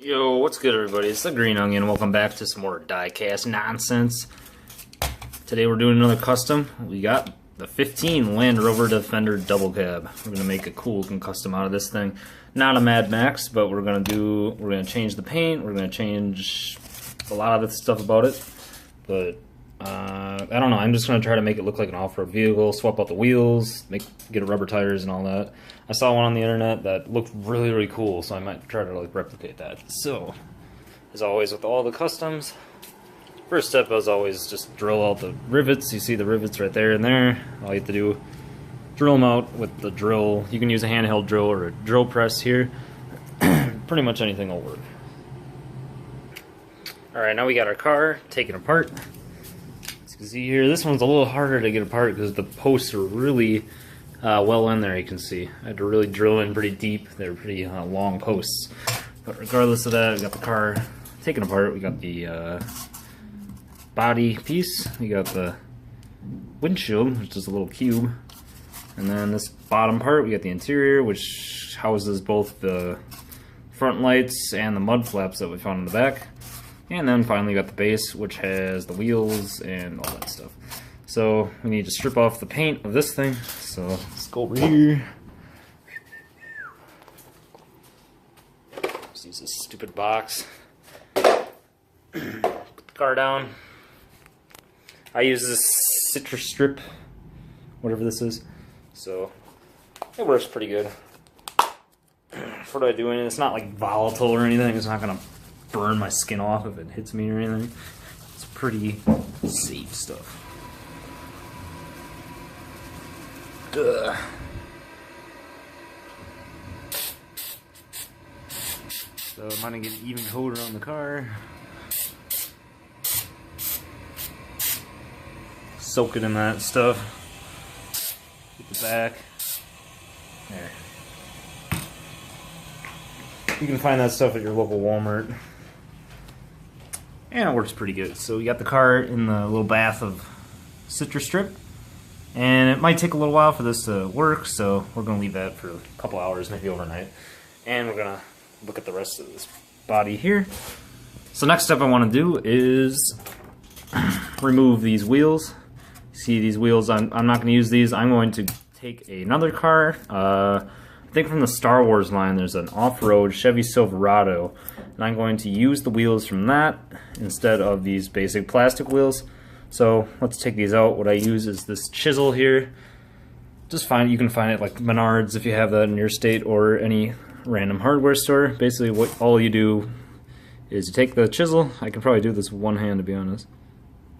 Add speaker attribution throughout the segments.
Speaker 1: Yo, what's good everybody? It's the Green Onion. Welcome back to some more die-cast nonsense. Today we're doing another custom. We got the 15 Land Rover Defender double cab. We're gonna make a cool looking custom out of this thing. Not a Mad Max, but we're gonna change the paint, we're gonna change a lot of the stuff about it. But I don't know, I'm just gonna try to make it look like an off-road vehicle, swap out the wheels, get rubber tires and all that. I saw one on the internet that looked really cool, so I might try to replicate that. So, as always with all the customs, first step as always just drill out the rivets. You see the rivets right there and there. All you have to do, drill them out with the drill. You can use a handheld drill or a drill press here. Pretty much anything will work. Alright, now we got our car taken apart. As you can see here, this one's a little harder to get apart because the posts are really well in there, you can see. I had to really drill in pretty deep. They're pretty long posts. But regardless of that, we got the car taken apart. We got the body piece. We got the windshield, which is a little cube. And then this bottom part, we got the interior, which houses both the front lights and the mud flaps that we found in the back. And then finally we got the base, which has the wheels and all that stuff. So we need to strip off the paint of this thing. So let's go over here. Just use this stupid box. Put the car down. I use this citrus strip, whatever this is. So it works pretty good. For what I do in it, it's not like volatile or anything. It's not gonna burn my skin off if it hits me or anything. It's pretty safe stuff. Ugh. So I'm gonna get an even coat around the car. Soak it in that stuff. Get the back. There. You can find that stuff at your local Walmart. And it works pretty good. So we got the car in the little bath of citrus strip. And it might take a little while for this to work, so we're going to leave that for a couple hours, maybe overnight. And we're going to look at the rest of this body here. So next step I want to do is remove these wheels. See these wheels, I'm not going to use these. I'm going to take another car. I think from the Star Wars line there's an off-road Chevy Silverado. And I'm going to use the wheels from that instead of these basic plastic wheels. So let's take these out. What I use is this chisel here. You can find it like Menards if you have that in your state, or any random hardware store. Basically all you do is you take the chisel. I can probably do this with one hand, to be honest.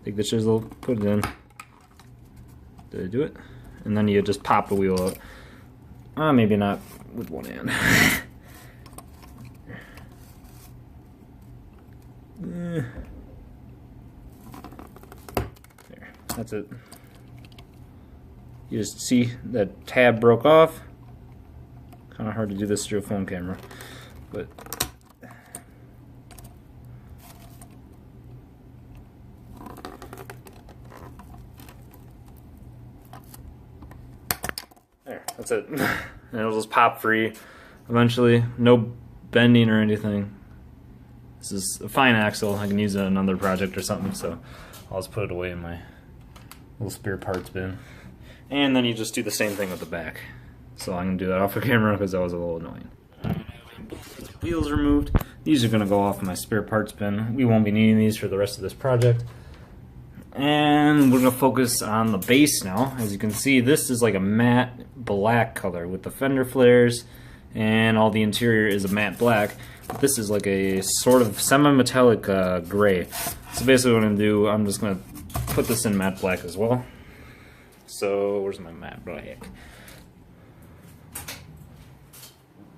Speaker 1: Take the chisel, put it in. Did I do it? And then you just pop the wheel out. Maybe not with one hand. That's it. You just see that tab broke off. Kind of hard to do this through a phone camera, but there. That's it. And it'll just pop free eventually. No bending or anything. This is a fine axle. I can use it in another project or something, so I'll just put it away in my little spare parts bin. And then you just do the same thing with the back. So I'm going to do that off the camera because that was a little annoying. These wheels removed. These are going to go off in my spare parts bin. We won't be needing these for the rest of this project. And we're going to focus on the base now. As you can see, this is like a matte black color with the fender flares, and all the interior is a matte black. But this is like a sort of semi-metallic gray. So basically what I'm going to do, I'm just going to put this in matte black as well. So where's my matte black?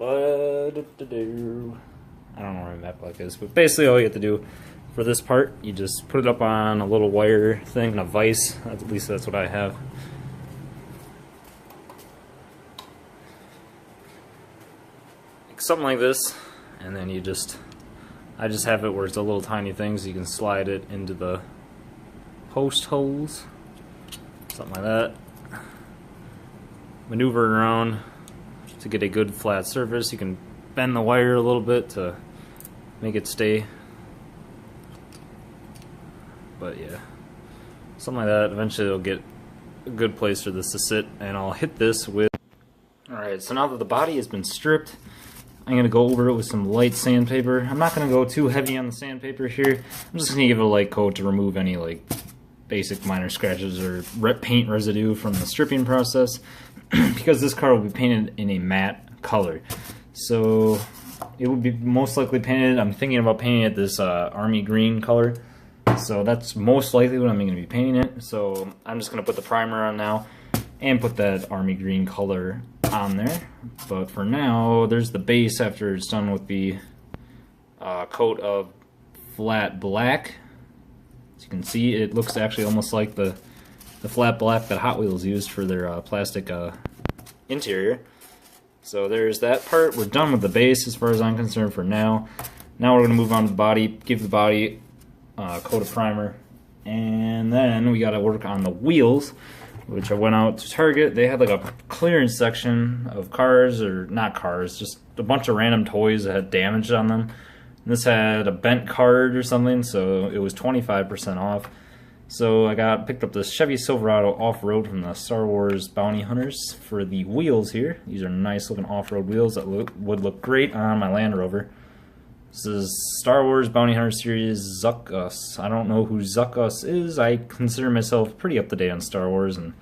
Speaker 1: I don't know where my matte black is, but basically all you have to do for this part, you just put it up on a little wire thing, a vise. At least that's what I have. Like something like this, and then you I just have it where it's a little tiny thing, so you can slide it into the post holes, something like that. Maneuver it around to get a good flat surface. You can bend the wire a little bit to make it stay. But yeah, something like that. Eventually it'll get a good place for this to sit, and I'll hit this with... Alright, so now that the body has been stripped, I'm going to go over it with some light sandpaper. I'm not going to go too heavy on the sandpaper here. I'm just going to give it a light coat to remove any like basic minor scratches or paint residue from the stripping process, because this car will be painted in a matte color. So it would be most likely painted, I'm thinking about painting it this army green color. So that's most likely what I'm going to be painting it. So I'm just going to put the primer on now and put that army green color on there. But for now, there's the base after it's done with the coat of flat black. As you can see, it looks actually almost like the flat black that Hot Wheels used for their plastic interior. So there's that part. We're done with the base as far as I'm concerned for now. Now we're going to move on to the body, give the body coat of primer, and then we got to work on the wheels, which I went out to Target. They had like a clearance section of cars, or not cars, just a bunch of random toys that had damage on them. And this had a bent card or something, so it was 25% off. So I picked up this Chevy Silverado off-road from the Star Wars Bounty Hunters for the wheels here. These are nice looking off-road wheels that would look great on my Land Rover. This is Star Wars Bounty Hunter series Zuckus. I don't know who Zuckus is. I consider myself pretty up to date on Star Wars, and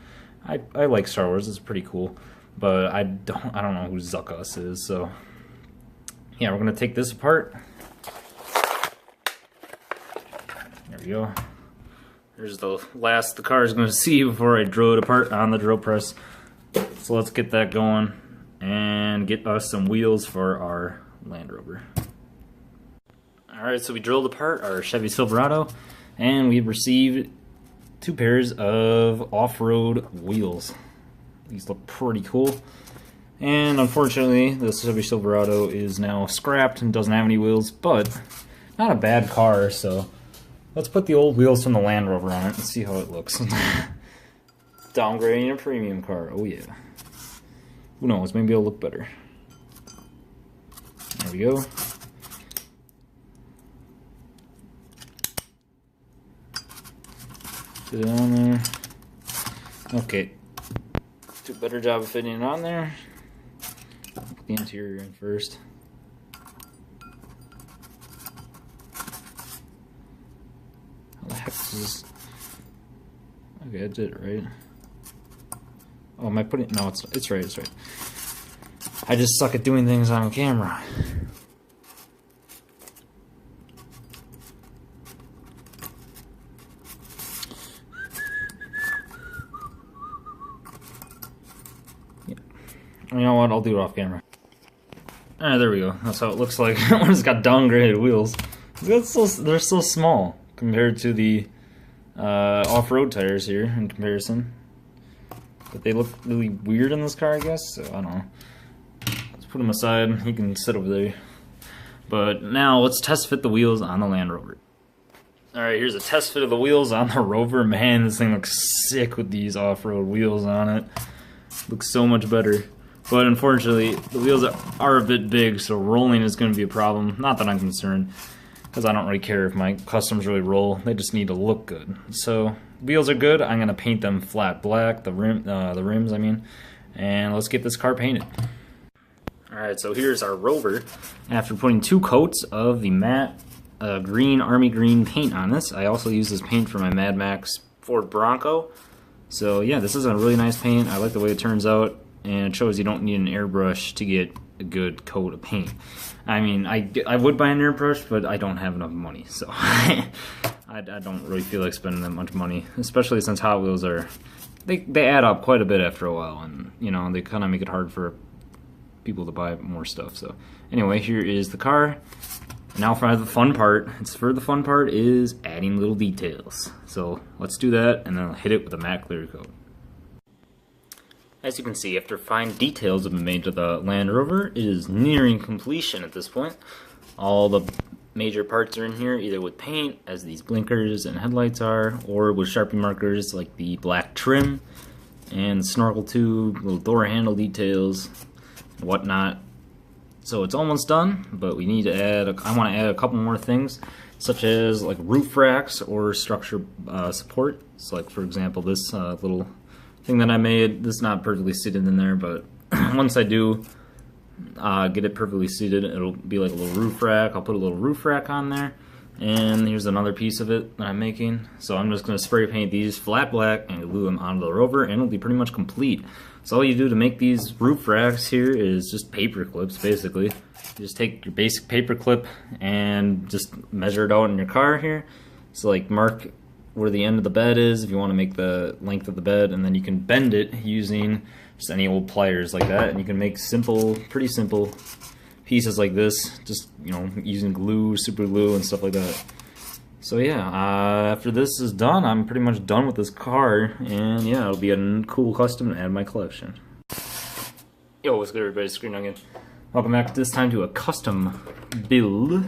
Speaker 1: I like Star Wars. It's pretty cool, but I don't know who Zuckus is. So yeah, we're gonna take this apart. There we go. There's the last the car is gonna see before I drill it apart on the drill press. So let's get that going and get us some wheels for our Land Rover. Alright, so we drilled apart our Chevy Silverado, and we received 2 pairs of off-road wheels. These look pretty cool. And unfortunately, the Chevy Silverado is now scrapped and doesn't have any wheels, but not a bad car, so let's put the old wheels from the Land Rover on it and see how it looks. Downgrading a premium car, oh yeah. Who knows, maybe it'll look better. There we go. Put it on there. Okay. Do a better job of fitting it on there. Put the interior in first. How the heck is this? Okay, I did it right. Oh, am I putting? No, it's right. It's right. I just suck at doing things on camera. You know what, I'll do it off camera. Alright, there we go. That's how it looks like when it's got downgraded wheels. They're so small compared to the off-road tires here in comparison. But they look really weird in this car, I guess, so I don't know. Let's put them aside, he can sit over there. But now let's test fit the wheels on the Land Rover. Alright, here's a test fit of the wheels on the Rover. Man, this thing looks sick with these off-road wheels on it. Looks so much better. But unfortunately, the wheels are a bit big, so rolling is going to be a problem. Not that I'm concerned, because I don't really care if my customs really roll. They just need to look good. So wheels are good. I'm going to paint them flat black, the rims, I mean. And let's get this car painted. Alright, so here's our Rover. After putting 2 coats of the matte green, army green paint on this, I also use this paint for my Mad Max Ford Bronco. So yeah, this is a really nice paint. I like the way it turns out, and it shows you don't need an airbrush to get a good coat of paint. I mean, I would buy an airbrush, but I don't have enough money, so I don't really feel like spending that much money, especially since Hot Wheels they add up quite a bit after a while, and you know, they kind of make it hard for people to buy more stuff. So anyway, here is the car. Now for the fun part. The fun part is adding little details. So let's do that, and then I'll hit it with a matte clear coat. As you can see, after fine details have been made to the Land Rover, it is nearing completion at this point. All the major parts are in here, either with paint, as these blinkers and headlights are, or with Sharpie markers like the black trim and snorkel tube, little door handle details, and whatnot. So it's almost done, but we need to add, I want to add a couple more things, such as like roof racks or structure support. So like for example, this little thing that I made, this is not perfectly seated in there, but once I do get it perfectly seated, it'll be like a little roof rack. I'll put a little roof rack on there, and here's another piece of it that I'm making. So I'm just going to spray paint these flat black and glue them onto the Rover, and it'll be pretty much complete. So all you do to make these roof racks here is just paper clips, basically. You just take your basic paper clip and just measure it out in your car here. So like mark where the end of the bed is if you want to make the length of the bed, and then you can bend it using just any old pliers like that, and you can make simple, pretty simple pieces like this, just, you know, using glue, super glue, and stuff like that. So yeah, after this is done, I'm pretty much done with this car, and yeah, it'll be a cool custom to add to my collection. Yo, what's good everybody, Screen Onion. Welcome back this time to a custom build.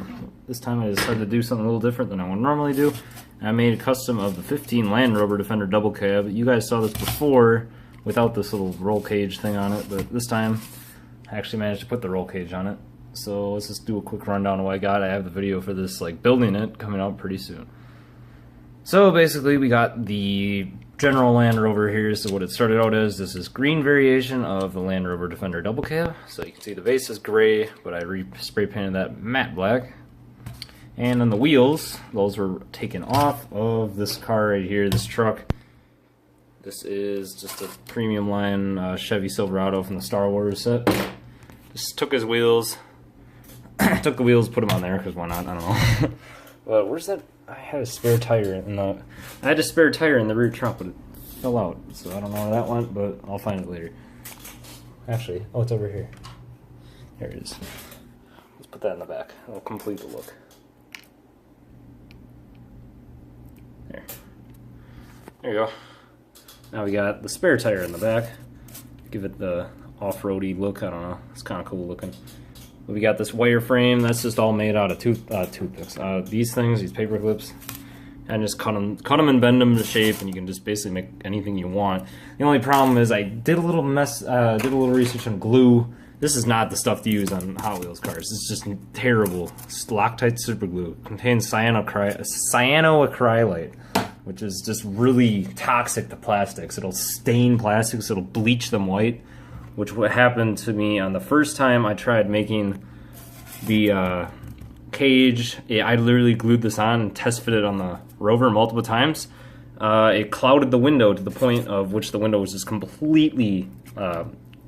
Speaker 1: This time I decided to do something a little different than I would normally do. I made a custom of the 15 Land Rover Defender double cab. You guys saw this before without this little roll cage thing on it, but this time I actually managed to put the roll cage on it. So let's just do a quick rundown of what I got. I have the video for this, like building it, coming out pretty soon. So basically we got the general Land Rover here. So what it started out as, this is green variation of the Land Rover Defender double cab. So you can see the base is gray, but I spray painted that matte black. And then the wheels, those were taken off of this car right here, this truck. This is just a premium line Chevy Silverado from the Star Wars set. Just took his wheels, took the wheels, put them on there, because why not, I don't know. But where's that? I had a spare tire in the, rear trunk, but it fell out. So I don't know where that went, but I'll find it later. Actually, oh, it's over here. Here it is. Let's put that in the back. It'll complete the look. There you go. Now we got the spare tire in the back. Give it the off-roady look. I don't know. It's kind of cool looking. But we got this wire frame. That's just all made out of toothpicks. These things, these paper clips, and just cut them and bend them to shape, and you can just basically make anything you want. The only problem is I did a little research on glue. This is not the stuff to use on Hot Wheels cars. It's just terrible. It's Loctite super glue. It contains cyanoacrylate, which is just really toxic to plastics. It'll stain plastics, it'll bleach them white, which what happened to me on the first time I tried making the cage. Yeah, I literally glued this on and test fitted on the Rover multiple times. It clouded the window to the point of which the window was just completely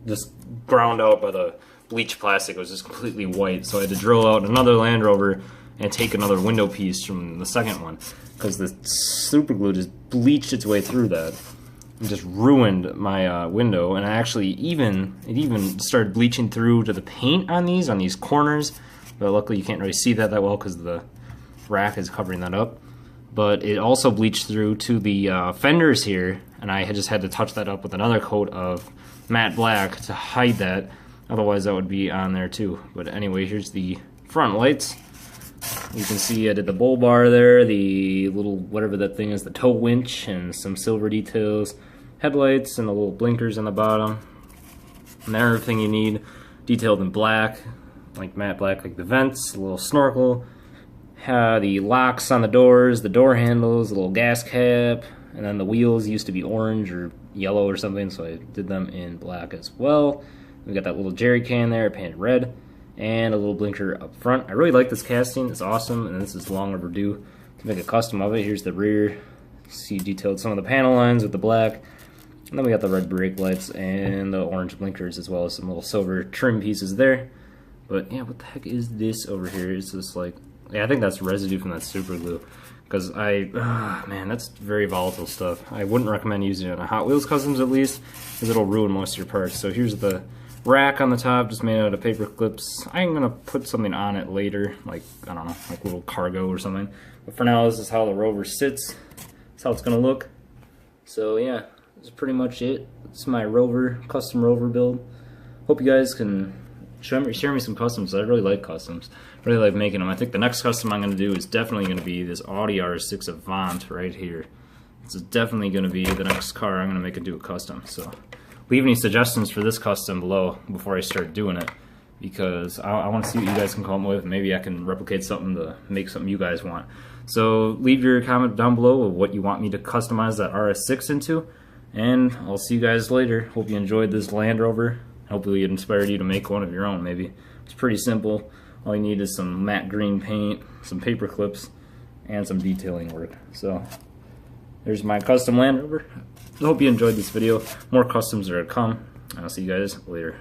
Speaker 1: just ground out by the bleached plastic. It was just completely white, so I had to drill out another Land Rover and take another window piece from the second one, because the super glue just bleached its way through that and just ruined my window. And it even started bleaching through to the paint on these corners, but luckily you can't really see that well because the rack is covering that up. But it also bleached through to the fenders here, and I just had to touch that up with another coat of matte black to hide that. Otherwise that would be on there too. But anyway, here's the front lights. You can see I did the bull bar there, the little whatever that thing is, the tow winch, and some silver details, headlights, and the little blinkers on the bottom. And everything you need detailed in black, like matte black, like the vents, a little snorkel, the locks on the doors, the door handles, the little gas cap, and then the wheels used to be orange or yellow or something, so I did them in black as well. We got that little jerry can there, painted red, and a little blinker up front. I really like this casting, it's awesome, and this is long overdue to make a custom of it. Here's the rear. See detailed some of the panel lines with the black. And then we got the red brake lights and the orange blinkers, as well as some little silver trim pieces there. But yeah, what the heck is this over here? It's just like, yeah, I think that's residue from that super glue. Because man, that's very volatile stuff. I wouldn't recommend using it on Hot Wheels customs at least, because it'll ruin most of your parts. So here's the rack on the top, just made out of paper clips. I'm gonna put something on it later, like, I don't know, like a little cargo or something. But for now, this is how the Rover sits. That's how it's gonna look. So yeah, that's pretty much it. It's my Rover, custom Rover build. Hope you guys can share me some customs. I really like customs. I really like making them. I think the next custom I'm gonna do is definitely gonna be this Audi R6 Avant right here. This is definitely gonna be the next car I'm gonna make into a custom. So leave any suggestions for this custom below before I start doing it, because I want to see what you guys can come up with. Maybe I can replicate something to make something you guys want. So leave your comment down below of what you want me to customize that RS6 into, and I'll see you guys later. Hope you enjoyed this Land Rover. Hopefully it inspired you to make one of your own. Maybe it's pretty simple. All you need is some matte green paint, some paper clips, and some detailing work. So there's my custom Land Rover. I hope you enjoyed this video. More customs are to come, and I'll see you guys later.